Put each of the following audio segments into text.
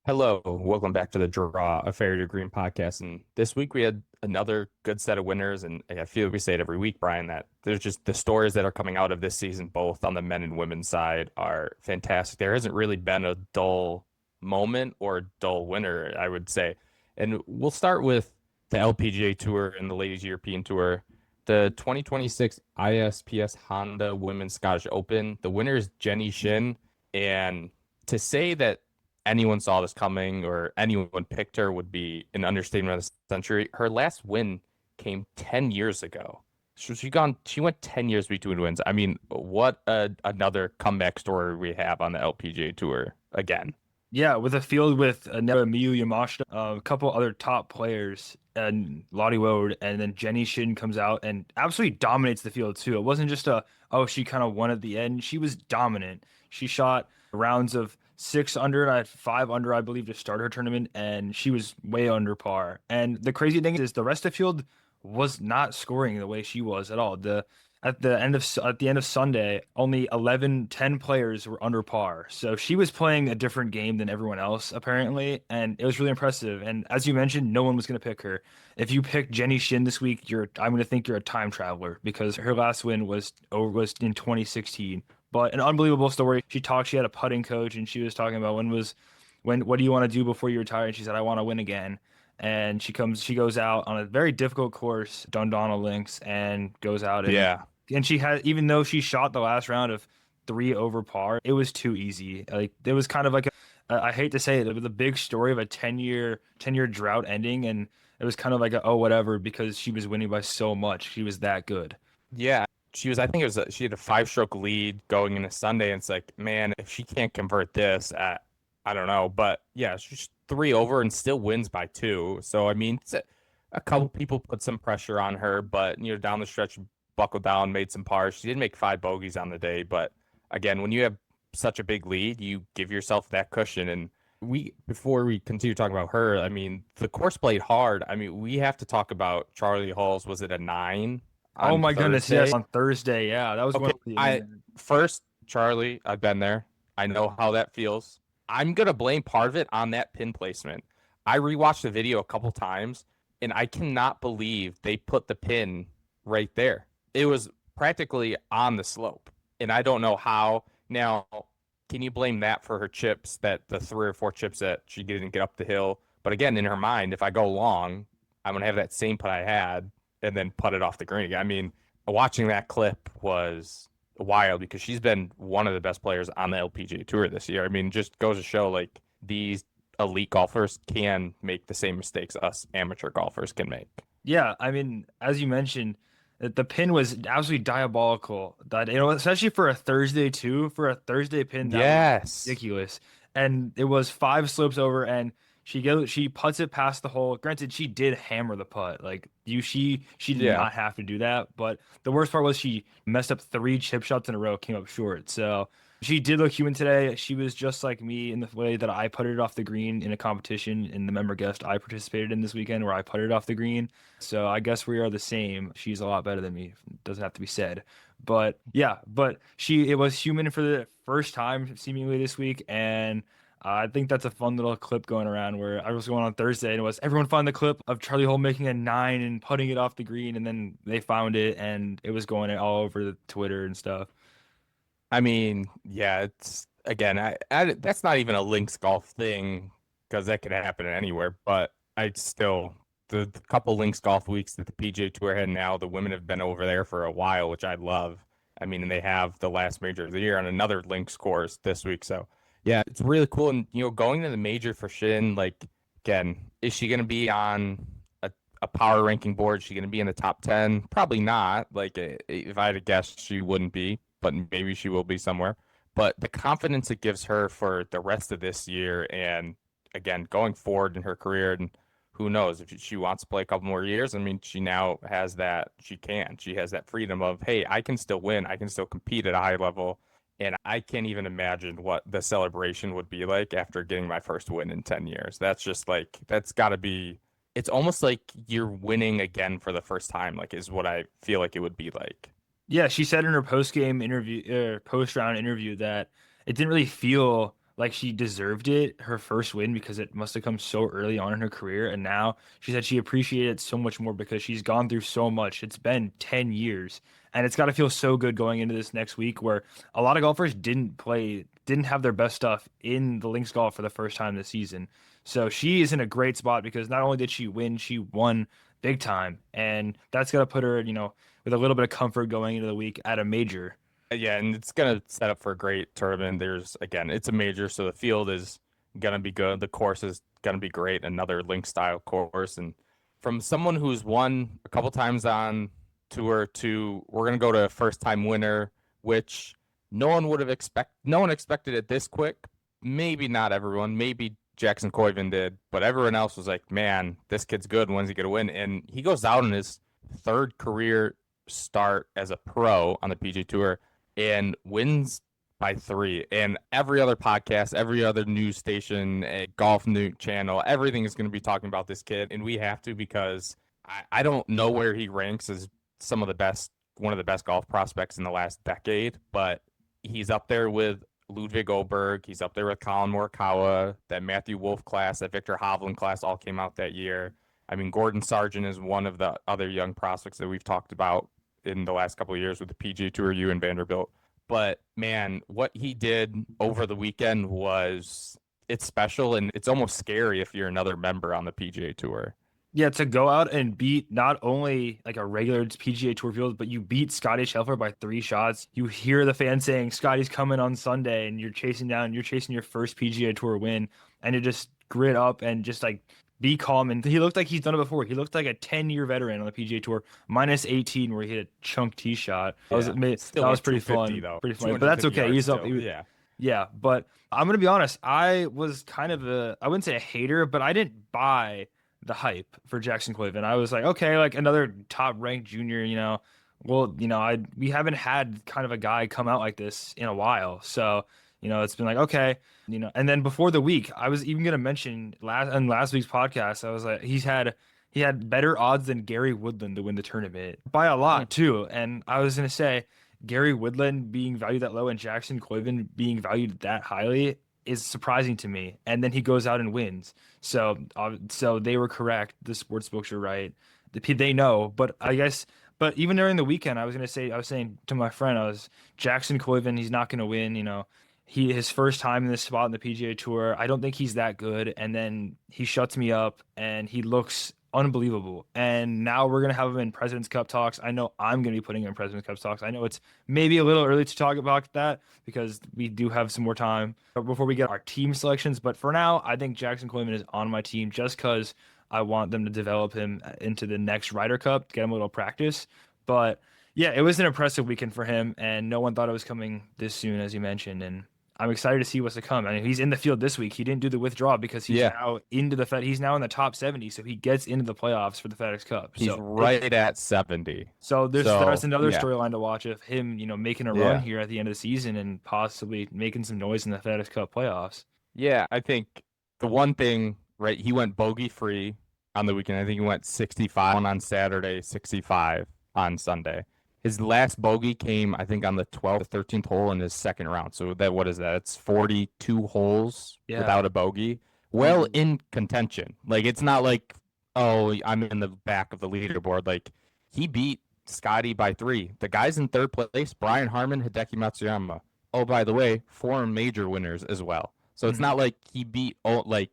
Hello, welcome back to the Draw, a Fair to Green podcast. And this week we had another good set of winners. And I feel we say it every week, Brian, that there's just the stories that are coming out of this season, both on the men and women's side, are fantastic. There hasn't really been a dull moment or dull winner, I would say. And we'll start with the LPGA Tour and the Ladies European Tour. The 2026 ISPS Honda Women's Scottish Open. The winner is Jenny Shin. And to say that anyone saw this coming or anyone picked her would be an understatement of the century. Her last win came 10 years ago. So she went 10 years between wins. I mean, what another comeback story we have on the LPGA tour again. Yeah, with a field with Miyu Yamashita, a couple other top players, and Lottie Woad, and then Jenny Shin comes out and absolutely dominates the field too. It wasn't just she kind of won at the end. She was dominant. She shot rounds of 6 under and I had 5 under, I believe, to start her tournament, and she was way under par. And the crazy thing is the rest of the field was not scoring the way she was at all. At the end of Sunday, only 10 players were under par. So she was playing a different game than everyone else apparently, and it was really impressive. And as you mentioned, no one was going to pick her. If you pick Jenny Shin this week, I'm going to think you're a time traveler because her last win was in 2016. But an unbelievable story. She had a putting coach and she was talking about what do you want to do before you retire? And she said, I want to win again. And she goes out on a very difficult course, Dundonald Links, and goes out Yeah. and she had, even though she shot the last round of 3 over par, it was too easy. Like it was kind of like I hate to say it, it was a big story of a 10-year drought ending, and it was kind of like oh whatever because she was winning by so much. She was that good. Yeah. I think she had a 5 stroke lead going into Sunday. And it's like, man, if she can't convert this, I don't know. But yeah, she's 3 over and still wins by 2. So, I mean, a couple people put some pressure on her, but, down the stretch, buckled down, made some pars. She did make 5 bogeys on the day. But again, when you have such a big lead, you give yourself that cushion. And before we continue talking about her, I mean, the course played hard. I mean, we have to talk about Charlie Hall's, was it a 9 Oh on my goodness, yes, Thursday? on Thursday, yeah, that was one Okay, of the I first, Charlie, I've been there. I know how that feels. I'm gonna blame part of it on that pin placement. I rewatched the video a couple times, and I cannot believe they put the pin right there. It was practically on the slope, and I don't know how. Now, can you blame that for her chips, that the 3 or 4 chips that she didn't get up the hill? But again, in her mind, if I go long, I'm gonna have that same putt I had and then putt it off the green. I mean, watching that clip was wild because she's been one of the best players on the LPGA Tour this year. I mean, just goes to show like these elite golfers can make the same mistakes us amateur golfers can make. Yeah, I mean, as you mentioned, the pin was absolutely diabolical. That especially for a Thursday too, for a Thursday pin, that was Yes. ridiculous. And it was 5 slopes over, and she puts it past the hole. Granted, she did hammer the putt. Like she did Yeah. not have to do that. But the worst part was she messed up 3 chip shots in a row, came up short. So she did look human today. She was just like me in the way that I putted it off the green in a competition in the member guest I participated in this weekend where I putted it off the green. So I guess we are the same. She's a lot better than me. Doesn't have to be said. But yeah, but it was human for the first time seemingly this week. And I think that's a fun little clip going around where I was going on Thursday and it was everyone found the clip of Charlie Hole making a 9 and putting it off the green. And then they found it and it was going all over the Twitter and stuff. I mean, yeah, it's again, that's not even a links golf thing because that could happen anywhere. But I still, the couple links golf weeks that the PGA Tour had now, the women have been over there for a while, which I love. I mean, and they have the last major of the year on another links course this week. So yeah, it's really cool. And going to the major for Shin, like again, is she going to be on a power ranking board? Is she going to be in the top 10? Probably not. Like if I had to guess, she wouldn't be, but maybe she will be somewhere. But the confidence it gives her for the rest of this year and again, going forward in her career, and who knows if she wants to play a couple more years. I mean, she now has that, she has that freedom of, hey, I can still win. I can still compete at a high level. And I can't even imagine what the celebration would be like after getting my first win in 10 years. That's just like, that's got to be, it's almost like you're winning again for the first time, like, is what I feel like it would be like. Yeah, she said in her post round interview that it didn't really feel like she deserved it, her first win, because it must have come so early on in her career. And now she said she appreciated it so much more because she's gone through so much. It's been 10 years. And it's got to feel so good going into this next week where a lot of golfers didn't have their best stuff in the links golf for the first time this season. So she is in a great spot because not only did she win, she won big time. And that's got to put her, with a little bit of comfort going into the week at a major. Yeah, and it's gonna set up for a great tournament. There's again, it's a major, so the field is gonna be good. The course is gonna be great, another link style course. And from someone who's won a couple times on tour to we're gonna go to a first time winner, which no one expected it this quick. Maybe not everyone, maybe Jackson Koivun did, but everyone else was like, man, this kid's good. When's he gonna win? And he goes out in his third career start as a pro on the PGA Tour and wins by 3. And every other podcast, every other news station, a golf news channel, everything is going to be talking about this kid. And we have to because I don't know where he ranks as one of the best golf prospects in the last decade, but he's up there with Ludwig Oberg. He's up there with Colin Morikawa. That Matthew Wolff class, that Victor Hovland class all came out that year. I mean, Gordon Sargent is one of the other young prospects that we've talked about in the last couple of years with the PGA Tour, you and Vanderbilt. But man, what he did over the weekend it's special and it's almost scary if you're another member on the PGA Tour. Yeah, to go out and beat not only like a regular PGA Tour field, but you beat Scottie Scheffler by 3 shots. You hear the fans saying Scottie's coming on Sunday, and you're chasing your first PGA Tour win, and you just grit up and just like be calm. And he looked like he's done it before. He looked like a 10-year veteran on the PGA Tour, minus 18 where he hit a chunk tee shot. Still That was pretty fun, though. pretty funny. But that's okay. He's up. Yeah. Yeah, but I'm gonna be honest. I was kind of I wouldn't say a hater, but I didn't buy the hype for Jackson Koivun. I was like, okay, like another top ranked junior, well, we haven't had kind of a guy come out like this in a while. So, it's been like, okay, and then before the week, I was even going to mention last week's podcast, I was like, he had better odds than Gary Woodland to win the tournament by a lot too. And I was going to say Gary Woodland being valued that low and Jackson Koivun being valued that highly is surprising to me. And then he goes out and wins. So they were correct. The sports books are right. They know, but even during the weekend, I was saying to my friend, Jackson Koivun, he's not going to win. His first time in this spot in the PGA Tour. I don't think he's that good. And then he shuts me up and he looks unbelievable. And now we're going to have him in President's Cup talks. I know I'm going to be putting him in President's Cup talks. I know it's maybe a little early to talk about that because we do have some more time before we get our team selections. But for now, I think Jackson Koivun is on my team just because I want them to develop him into the next Ryder Cup, get him a little practice. But yeah, it was an impressive weekend for him. And no one thought it was coming this soon, as you mentioned. And I'm excited to see what's to come. I mean, he's in the field this week. He didn't do the withdrawal because he's now he's now in the top 70, so he gets into the playoffs for the FedEx Cup. He's right at 70. So that's another storyline to watch of him, making a run here at the end of the season and possibly making some noise in the FedEx Cup playoffs. Yeah, I think the one thing, right, he went bogey-free on the weekend. I think he went 65 on Saturday, 65 on Sunday. His last bogey came, I think, on the 12th, 13th hole in his second round. So what is that? It's 42 holes without a bogey. Well, in contention. Like, it's not like, oh, I'm in the back of the leaderboard. Like, he beat Scottie by 3. The guys in third place, Brian Harman, Hideki Matsuyama. Oh, by the way, 4 major winners as well. So it's not like he beat, and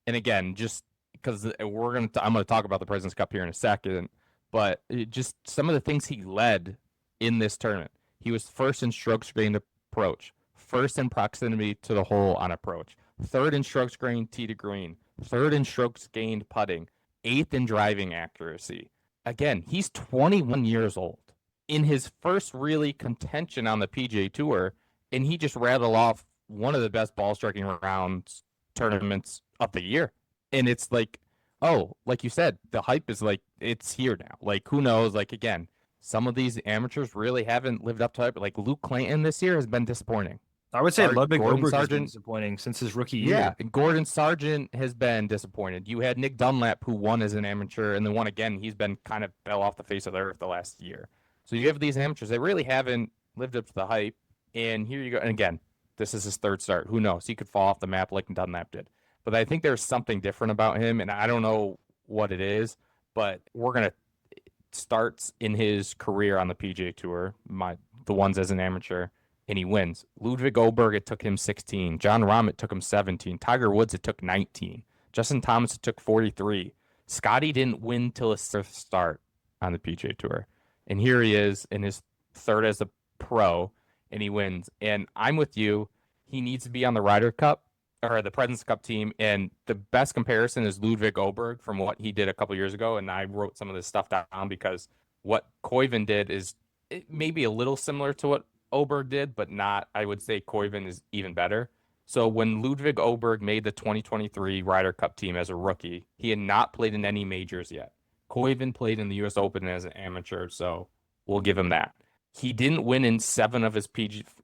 again, just because I'm going to talk about the President's Cup here in a second, but just some of the things he led in this tournament. He was first in strokes gained approach, first in proximity to the hole on approach, third in strokes gained tee to green, third in strokes gained putting, 8th in driving accuracy. Again, he's 21 years old in his first really contention on the PGA Tour, and he just rattled off one of the best ball striking rounds tournaments of the year. And it's like, oh, like you said, the hype is like, it's here now. Like, who knows? Like, again, some of these amateurs really haven't lived up to it. Like Luke Clayton this year has been disappointing. I would say Ludwig Oberg has been disappointing since his rookie year. Yeah, and Gordon Sargent has been disappointed. You had Nick Dunlap, who won as an amateur, and then won again. He's been kind of fell off the face of the earth the last year. So you have these amateurs that really haven't lived up to the hype. And here you go. And again, This is his third start. Who knows? He could fall off the map like Dunlap did. But I think there's something different about him, and I don't know what it is, but we're going to starts in his career on the PGA Tour, the ones as an amateur, and he wins. Ludwig Oberg, it took him 16. John Rahm, it took him 17. Tiger Woods, it took 19. Justin Thomas, it took 43. Scottie didn't win till his fifth start on the PGA Tour. And here he is in his third as a pro, and he wins. And I'm with you. He needs to be on the Ryder Cup or the President's Cup team. And the best comparison is Ludwig Oberg from what he did a couple years ago. And I wrote some of this stuff down because what Koivun did is maybe a little similar to what Oberg did, but not. I would say Koivun is even better. So when Ludwig Oberg made the 2023 Ryder Cup team as a rookie, he had not played in any majors yet. Koivun played in the U.S. Open as an amateur, so we'll give him that. He didn't win in 7 of his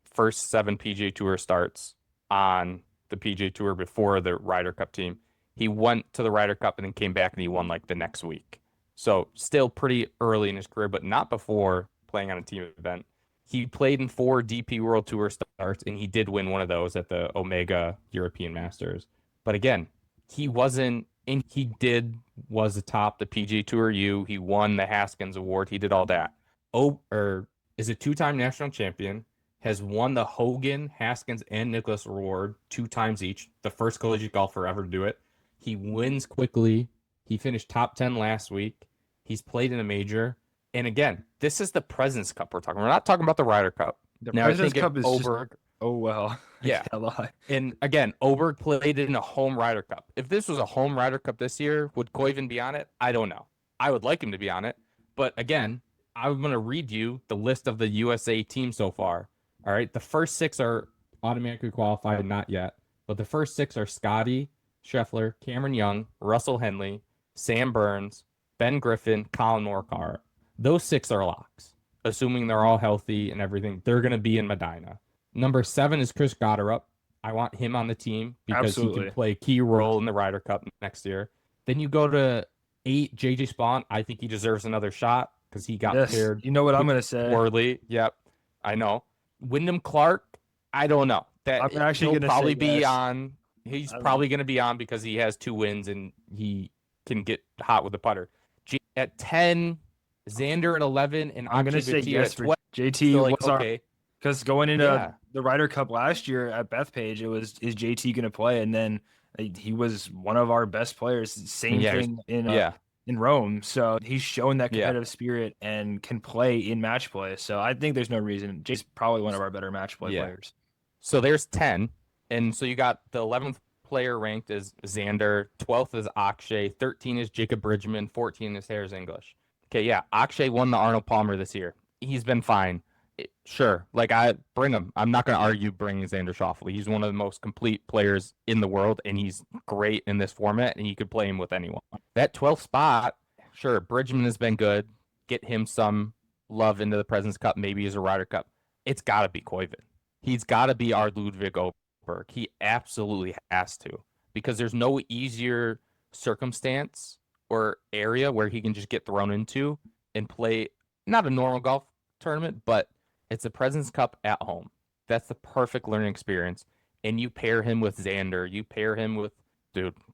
first 7 PGA Tour starts on the PGA Tour before the Ryder Cup team. He went to the Ryder Cup and then came back and he won like the next week. So still pretty early in his career, but not before playing on a team event. He played in 4 DP World Tour starts, and he did win one of those at the Omega European Masters. But again, he wasn't, and was atop the PGA Tour U. He won the Haskins Award. He did all that. Is a 2-time national champion, has won the Hogan, Haskins, and Nicklaus Award 2 times each, the first collegiate golfer ever to do it. He wins quickly. He finished top 10 last week. He's played in a major. And again, this is the President's Cup we're talking. We're not talking about the Ryder Cup. The Now, President's Cup is Oberg, just, oh, well. Yeah. I lie. And again, Oberg played in a home Ryder Cup. If this was a home Ryder Cup this year, would Koivun be on it? I don't know. I would like him to be on it. But again, I'm going to read you the list of the USA team so far. All right. The first 6 are automatically qualified, not yet. But the first 6 are Scottie Scheffler, Cameron Young, Russell Henley, Sam Burns, Ben Griffin, Colin Morikawa. Those 6 are locks. Assuming they're all healthy and everything, they're going to be in Medina. Number 7 is Chris Gotterup. I want him on the team because he can play a key role in the Ryder Cup next year. Then you go to 8, JJ Spawn. I think he deserves another shot because he got paired. You know what I'm going to say? Poorly. Yep, I know. Wyndham Clark, I don't know. I'm actually going to probably say be yes. on. He's probably going to be on because he has 2 wins and he can get hot with the putter. At 10, Xander at 11, and I'm going to say yes for JT. So like, okay. Because going into the Ryder Cup last year at Bethpage, it was, is JT going to play? And then he was one of our best players. Same thing in Rome. So he's shown that competitive spirit and can play in match play. So I think there's no reason. JT's probably one of our better match play players. So there's 10. And so you got the 11th player ranked is Xander, 12th is Akshay, 13 is Jacob Bridgman, 14 is Harris English. Okay, yeah, Akshay won the Arnold Palmer this year. He's been fine. Sure, like I bring him. I'm not going to argue bringing Xander Schauffele. He's one of the most complete players in the world, and he's great in this format, and you could play him with anyone. That 12th spot, sure, Bridgman has been good. Get him some love into the President's Cup, maybe as a Ryder Cup. It's got to be Koivun. He's got to be our Ludwig Oberg. He absolutely has to, because there's no easier circumstance or area where he can just get thrown into and play not a normal golf tournament, but it's a President's Cup at home. That's the perfect learning experience. And you pair him with Xander. You pair him with,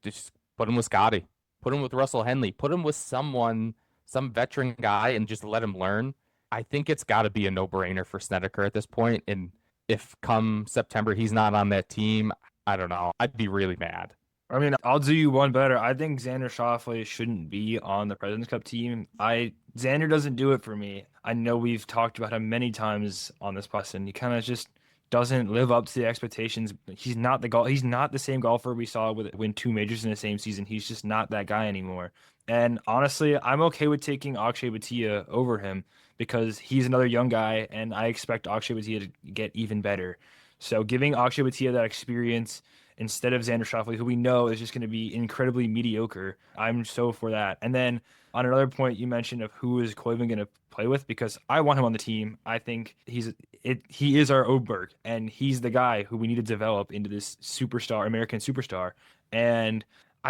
just put him with Scottie. Put him with Russell Henley. Put him with some veteran guy and just let him learn. I think it's got to be a no-brainer for Snedeker at this point. And if come September he's not on that team, I don't know. I'd be really mad. I mean, I'll do you one better. I think Xander Schauffele shouldn't be on the President's Cup team. Xander doesn't do it for me. I know we've talked about him many times on this podcast, and he kind of just doesn't live up to the expectations. He's not the same golfer we saw win 2 majors in the same season. He's just not that guy anymore. And honestly, I'm okay with taking Akshay Bhatia over him because he's another young guy, and I expect Akshay Bhatia to get even better. So giving Akshay Bhatia that experience instead of Xander Schauffele, who we know is just going to be incredibly mediocre, I'm so for that. And then on another point you mentioned of who is Koivun going to play with, because I want him on the team. I think he is our Oberg, and he's the guy who we need to develop into this superstar, American superstar. And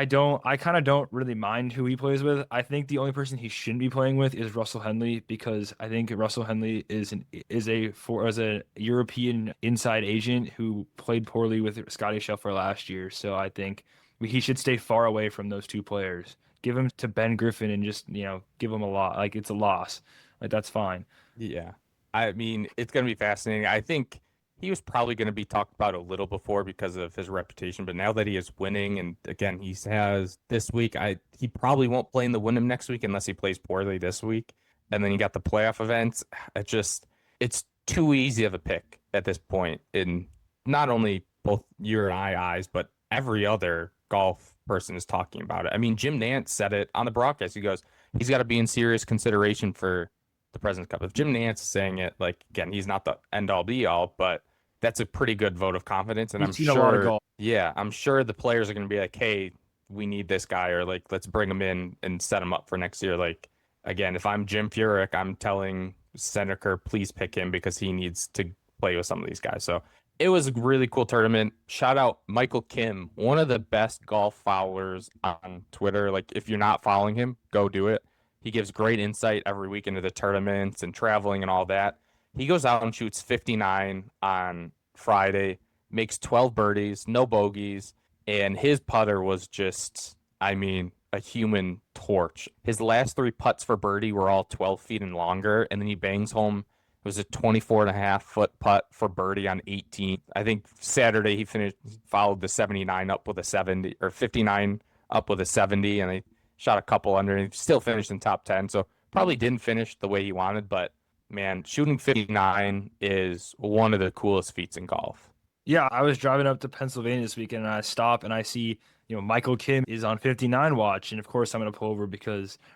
I kind of don't really mind who he plays with. I think the only person he shouldn't be playing with is Russell Henley, because I think Russell Henley as a European inside agent who played poorly with Scottie Scheffler last year. So I think he should stay far away from those two players. Give him to Ben Griffin and just, give him a lot. Like, it's a loss. Like, that's fine. Yeah. I mean, it's going to be fascinating. I think he was probably going to be talked about a little before because of his reputation, but now that he is winning, and again, he has this week, he probably won't play in the Wyndham next week unless he plays poorly this week. And then you got the playoff events. It's too easy of a pick at this point in not only both your and I eyes, but every other golf person is talking about it. I mean, Jim Nantz said it on the broadcast. He goes, he's got to be in serious consideration for the President's Cup. If Jim Nantz is saying it, like, again, he's not the end all be all, but that's a pretty good vote of confidence. And We've I'm seen a lot of sure, golf. yeah, I'm sure the players are going to be like, hey, we need this guy, or like, let's bring him in and set him up for next year. Like, again, if I'm Jim Furyk, I'm telling Seneca, please pick him because he needs to play with some of these guys. So it was a really cool tournament. Shout out Michael Kim, one of the best golf followers on Twitter. Like, if you're not following him, go do it. He gives great insight every week into the tournaments and traveling and all that. He goes out and shoots 59 on Friday, makes 12 birdies, no bogeys, and his putter was just, I mean, a human torch. His last three putts for birdie were all 12 feet and longer, and then he bangs home. It was a 24.5-foot putt for birdie on 18. I think Saturday he followed the 79 up with a 70, or 59 up with a 70, and they shot a couple under, and he still finished in top 10. So probably didn't finish the way he wanted, but man, shooting 59 is one of the coolest feats in golf. Yeah, I was driving up to Pennsylvania this weekend and I stop and I see, Michael Kim is on 59 watch. And of course I'm going to pull over or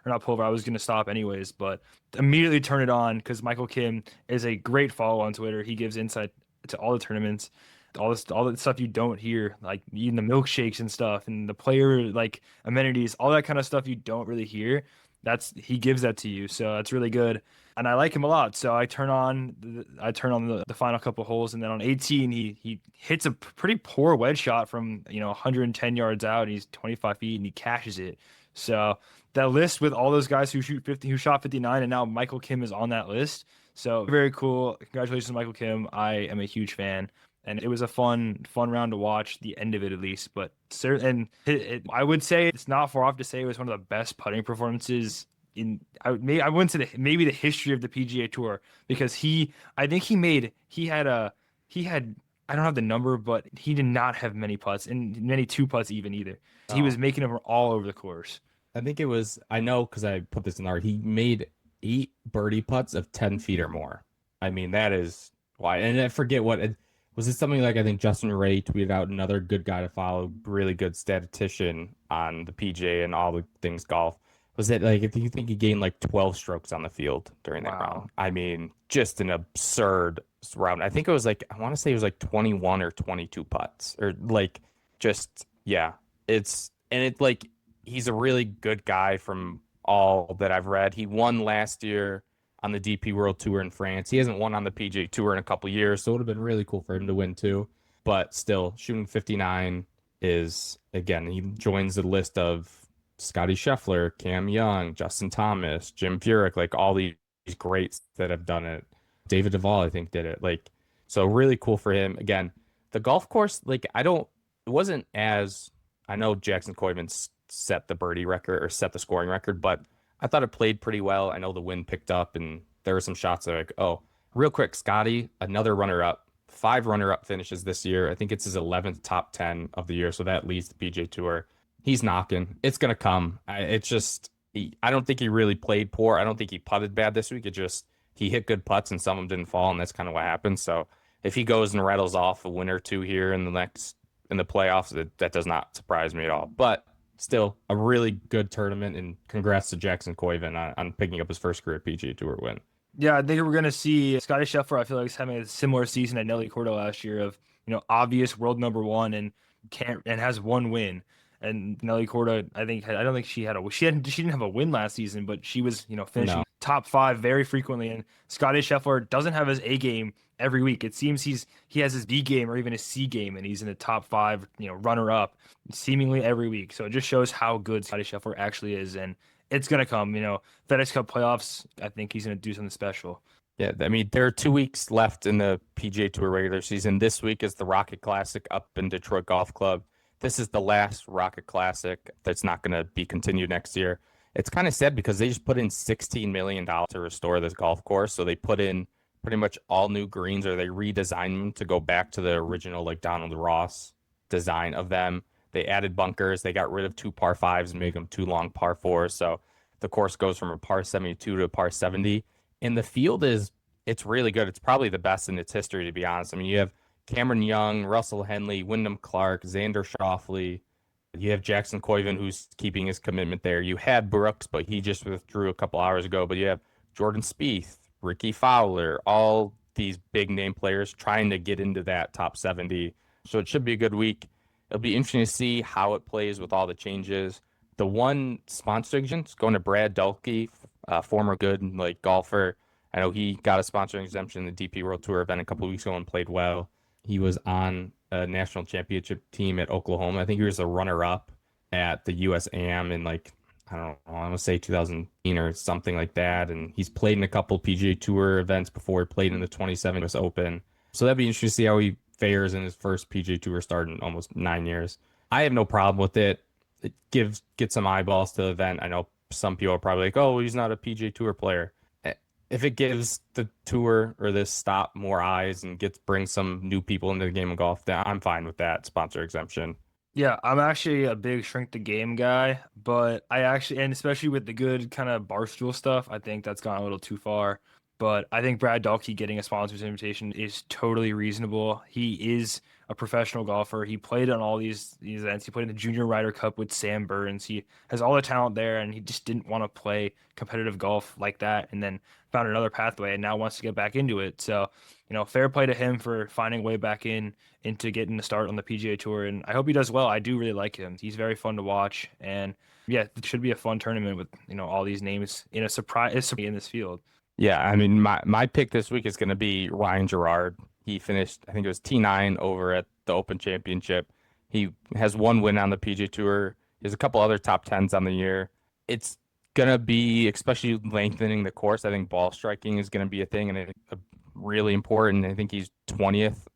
not pull over, I was going to stop anyways, but immediately turn it on because Michael Kim is a great follow on Twitter. He gives insight to all the tournaments, all the stuff you don't hear, like eating the milkshakes and stuff and the player like amenities, all that kind of stuff you don't really hear. He gives that to you. So that's really good. And I like him a lot. So I turn on the final couple holes, and then on 18 he hits a pretty poor wedge shot from 110 yards out. And he's 25 feet and he cashes it. So that list with all those guys who shot 59, and now Michael Kim is on that list. So very cool. Congratulations to Michael Kim. I am a huge fan. And it was a fun round to watch, the end of it at least. But I would say it's not far off to say it was one of the best putting performances I wouldn't say maybe the history of the PGA Tour, because I don't have the number, but he did not have many putts and many two putts even either. He was making them all over the course. I think it was, I know because I put this in art, he made 8 birdie putts of 10 feet or more. I mean, that is why. And I forget was it something like, I think Justin Ray tweeted out, another good guy to follow, really good statistician on the PGA and all the things golf. Was it like, if you think he gained like 12 strokes on the field during that round? I mean, just an absurd round. I think it was like, I want to say it was like 21 or 22 putts, or like, just, yeah. It's like, he's a really good guy from all that I've read. He won last year on the DP World Tour in France. He hasn't won on the PGA Tour in a couple years, so it would have been really cool for him to win too. But still, shooting 59 is, again, he joins the list of Scottie Scheffler, Cam Young, Justin Thomas, Jim Furyk, like all these greats that have done it. David Duval, I think, did it. Like, so really cool for him. Again, the golf course, like, I know Jackson Koivun set the birdie record or set the scoring record, but I thought it played pretty well. I know the wind picked up and there were some shots that are like, oh, real quick, Scottie, another runner-up, 5 runner-up finishes this year. I think it's his 11th top 10 of the year, so that leads the PGA Tour. He's knocking. It's going to come. I don't think he really played poor. I don't think he putted bad this week. He hit good putts and some of them didn't fall, and that's kind of what happened. So if he goes and rattles off a win or two here in the playoffs, that does not surprise me at all. But still, a really good tournament, and congrats to Jackson Koivun on picking up his first career PGA Tour win. Yeah, I think we're going to see Scottie Scheffler. I feel like he's having a similar season at Nelly Korda last year of, obvious world number one and has one win. And Nelly Korda, I don't think she didn't have a win last season, but she was, finishing No. top five very frequently. And Scottie Scheffler doesn't have his A game every week. It seems he has his B game or even his C game, and he's in the top five, runner up seemingly every week. So it just shows how good Scottie Scheffler actually is, and it's gonna come. FedEx Cup playoffs. I think he's gonna do something special. Yeah, I mean, there are 2 weeks left in the PGA Tour regular season. This week is the Rocket Classic up in Detroit Golf Club. This is the last Rocket Classic that's not going to be continued next year. It's kind of sad because they just put in $16 million to restore this golf course. So they put in pretty much all new greens, or they redesigned them to go back to the original, like Donald Ross design of them. They added bunkers. They got rid of 2 par 5s and made them 2 long par 4s. So the course goes from a par 72 to a par 70. And the field it's really good. It's probably the best in its history, to be honest. I mean, you have Cameron Young, Russell Henley, Wyndham Clark, Xander Schauffele. You have Jackson Koivun, who's keeping his commitment there. You had Brooks, but he just withdrew a couple hours ago. But you have Jordan Spieth, Ricky Fowler, all these big name players trying to get into that top 70. So it should be a good week. It'll be interesting to see how it plays with all the changes. The one sponsor exemption is going to Brad Dahlke, former good golfer. I know he got a sponsoring exemption in the DP World Tour event a couple of weeks ago and played well. He was on a national championship team at Oklahoma. I think he was a runner-up at the USAM in I don't know, I want to say 2018 or something like that. And he's played in a couple PGA Tour events before. He played in the 27 US Open. So that'd be interesting to see how he fares in his first PGA Tour start in almost 9 years. I have no problem with it. It gets some eyeballs to the event. I know some people are probably like, oh, he's not a PGA Tour player. If it gives the tour or this stop more eyes and brings some new people into the game of golf, then I'm fine with that sponsor exemption. Yeah, I'm actually a big shrink the game guy, but and especially with the good kind of barstool stuff, I think that's gone a little too far. But I think Brad Dahlke getting a sponsor's invitation is totally reasonable. He is a professional golfer. He played on all these events. He played in the Junior Ryder Cup with Sam Burns. He has all the talent there, and he just didn't want to play competitive golf like that, and then found another pathway, and now wants to get back into it. So, fair play to him for finding a way back into getting the start on the PGA Tour, and I hope he does well. I do really like him. He's very fun to watch, and yeah, it should be a fun tournament with all these names in a surprise in this field. Yeah, I mean, my pick this week is going to be Ryan Gerard. He finished, I think it was T9 over at the Open Championship. He has 1 win on the PGA Tour. He has a couple other top 10s on the year. It's going to be, especially lengthening the course, I think ball striking is going to be a thing, and I think really important. I think he's 20th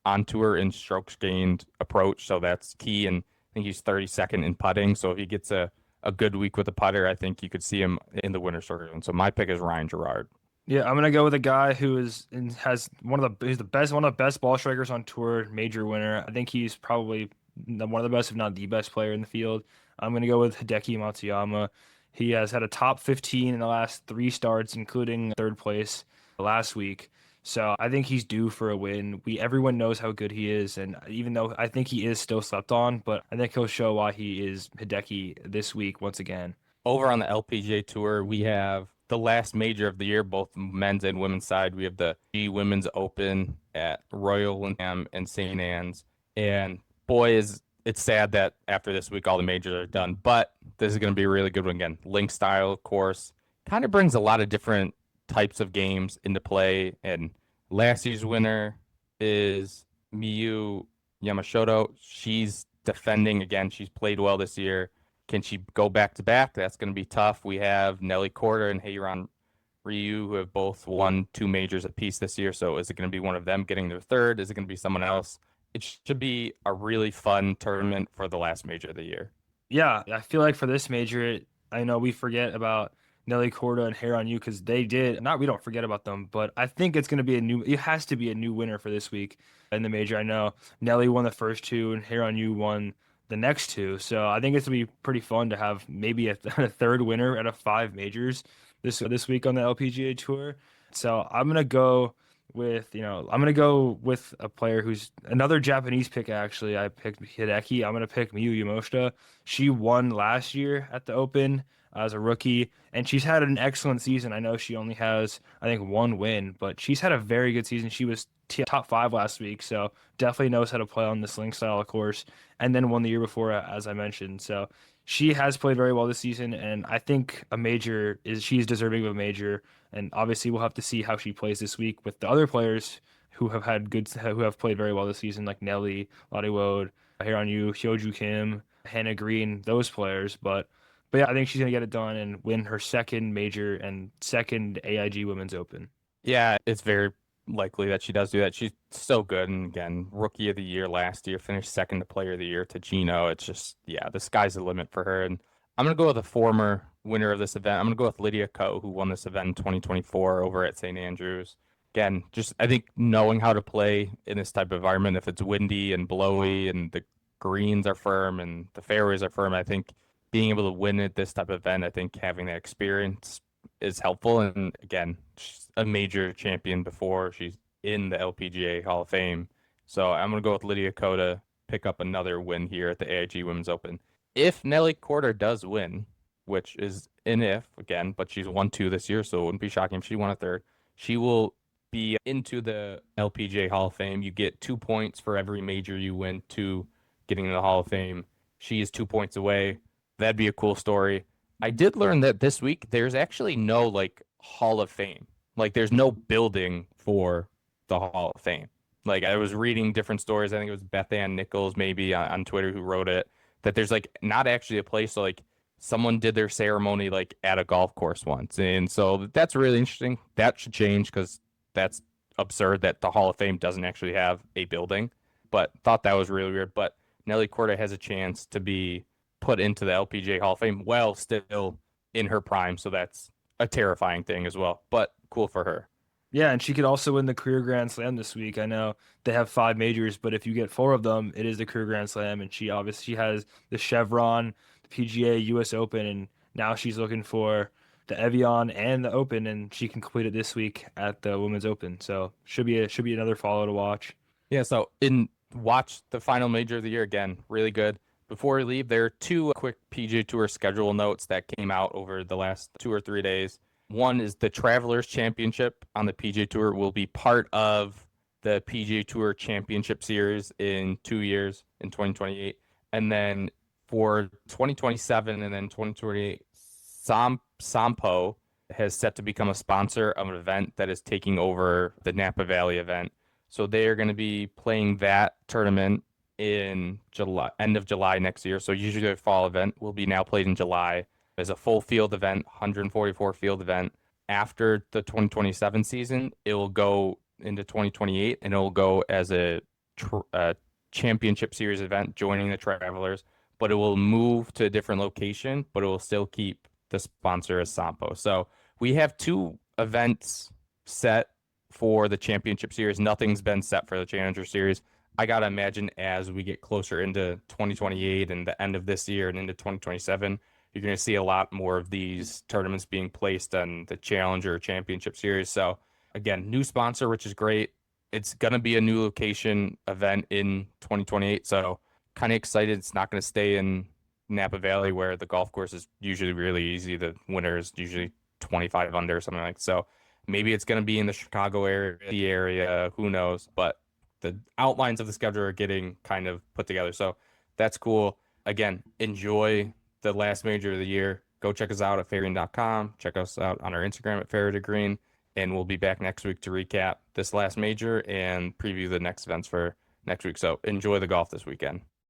on tour in strokes gained approach, so that's key. And I think he's 32nd in putting. So if he gets a good week with a putter, I think you could see him in the winner's circle. And so my pick is Ryan Gerard. Yeah, I'm gonna go with a guy who has he's one of the best ball strikers on tour, major winner. I think he's probably one of the best, if not the best player in the field. I'm gonna go with Hideki Matsuyama. He has had a top 15 in the last 3 starts, including third place last week. So I think he's due for a win. Everyone knows how good he is, and even though I think he is still slept on, but I think he'll show why he is Hideki this week once again. Over on the LPGA Tour, we have the last major of the year, both men's and women's side. We have the G Women's Open at Royal Wyndham and St. Anne's. And boy, it's sad that after this week all the majors are done. But this is going to be a really good one again. Link style course. Kind of brings a lot of different types of games into play. And last year's winner is Miyu Yamashita. She's defending again. She's played well this year. Can she go back to back? That's going to be tough. We have Nelly Korda and Heiran Ryu, who have both won 2 majors apiece this year. So is it going to be one of them getting their third? Is it going to be someone else? It should be a really fun tournament for the last major of the year. Yeah, I feel like for this major, I know we forget about Nelly Korda and Heiran Ryu because they did not. We don't forget about them, but I think it's going to be it has to be a new winner for this week in the major. I know Nelly won the first 2 and Heiran Ryu won the next 2. So I think it's gonna be pretty fun to have maybe a third winner out of 5 majors this week on the LPGA Tour. So I'm gonna go with a player who's another Japanese pick. Actually, I picked Hideki. I'm gonna pick Miyu Yamashita. She won last year at the Open. as a rookie, and she's had an excellent season. I know she only has, I think, one win, but she's had a very good season. She was top five last week, so definitely knows how to play on this link style course, and then won the year before, as I mentioned. So she has played very well this season, and I think a major is she's deserving of a major. And obviously, we'll have to see how she plays this week with the other players who have played very well this season, like Nelly, Lottie Woad, Hyeon Yu, Hyoju Kim, Hannah Green, those players. But yeah, I think she's gonna get it done and win her second major and second AIG Women's Open. Yeah, it's very likely that she does do that. She's so good. And again, rookie of the year last year, finished second to player of the year to Gino. It's just, yeah, the sky's the limit for her. And I'm going to go with a former winner of this event. I'm going to go with Lydia Ko, who won this event in 2024 over at St. Andrews. Again, just I think knowing how to play in this type of environment, if it's windy and blowy and the greens are firm and the fairways are firm, I think being able to win at this type of event, I think having that experience is helpful. And again, she's a major champion before. She's in the LPGA Hall of Fame. So I'm going to go with Lydia Ko to pick up another win here at the AIG Women's Open. If Nelly Korda does win, which is an if, again, but she's won two this year, so it wouldn't be shocking if she won a third, she will be into the LPGA Hall of Fame. You get 2 points for every major you win to getting in the Hall of Fame. She is 2 points away. That'd be a cool story. I did learn that this week there's actually no like Hall of Fame. Like there's no building for the Hall of Fame. Like I was reading different stories. I think it was Beth Ann Nichols maybe on Twitter who wrote it, that there's like not actually a place. So like someone did their ceremony like at a golf course once. And so that's really interesting. That should change because that's absurd that the Hall of Fame doesn't actually have a building. But thought that was really weird. But Nelly Korda has a chance to be put into the LPGA Hall of Fame while still in her prime. So that's a terrifying thing as well, but cool for her. Yeah, and she could also win the career Grand Slam this week. I know they have five majors, but if you get four of them, it is the career Grand Slam. And she has the Chevron, the PGA, US Open, and now she's looking for the Evian and the Open, and she can complete it this week at the Women's Open. So should be another follow to watch. Yeah, so in watch the final major of the year again, really good. Before we leave, there are two quick PGA Tour schedule notes that came out over the last 2 or 3 days. One is the Travelers Championship on the PGA Tour will be part of the PGA Tour Championship Series in 2 years, in 2028. And then for 2027 and then 2028, Sampo has set to become a sponsor of an event that is taking over the Napa Valley event. So they are going to be playing that tournament in July, end of July next year. So usually a fall event will be now played in July as a full field event, 144 field event. After the 2027 season, it will go into 2028 and it will go as a championship series event joining the Travelers, but it will move to a different location, but it will still keep the sponsor as Sampo. So we have 2 events set for the championship series. Nothing's been set for the Challenger Series. I got to imagine as we get closer into 2028 and the end of this year and into 2027, you're going to see a lot more of these tournaments being placed on the Challenger Championship Series. So again, new sponsor, which is great. It's going to be a new location event in 2028. So kind of excited. It's not going to stay in Napa Valley where the golf course is usually really easy. The winner is usually 25 under or something like that. So maybe it's going to be in the Chicago area, who knows, but the outlines of the schedule are getting kind of put together. So that's cool. Again, enjoy the last major of the year. Go check us out at fairgreen.com. Check us out on our Instagram at Fairway to Green. And we'll be back next week to recap this last major and preview the next events for next week. So enjoy the golf this weekend.